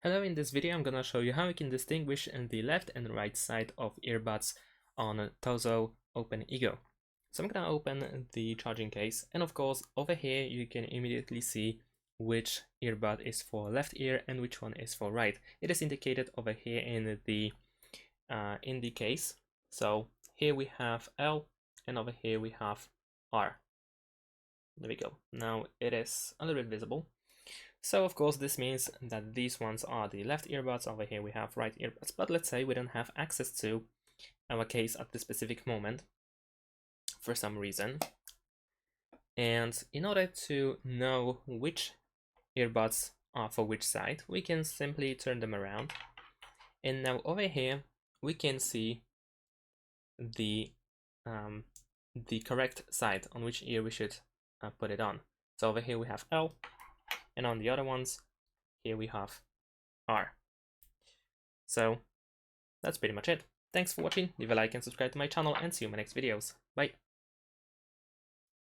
Hello, in this video I'm gonna show you how you can distinguish the left and right side of earbuds on TOZO OpenEgo. So I'm gonna open the charging case, and of course over here you can immediately see which earbud is for left ear and which one is for right. It is indicated over here in the case. So here we have L and over here we have R. There we go. Now it is a little bit visible. So of course this means that these ones are the left earbuds, over here we have right earbuds, but let's say we don't have access to our case at this specific moment for some reason. And in order to know which earbuds are for which side, we can simply turn them around. And now over here we can see the correct side on which ear we should put it on. So over here we have L, and on the other ones, here we have R. So that's pretty much it. Thanks for watching, leave a like and subscribe to my channel, and see you in my next videos. Bye!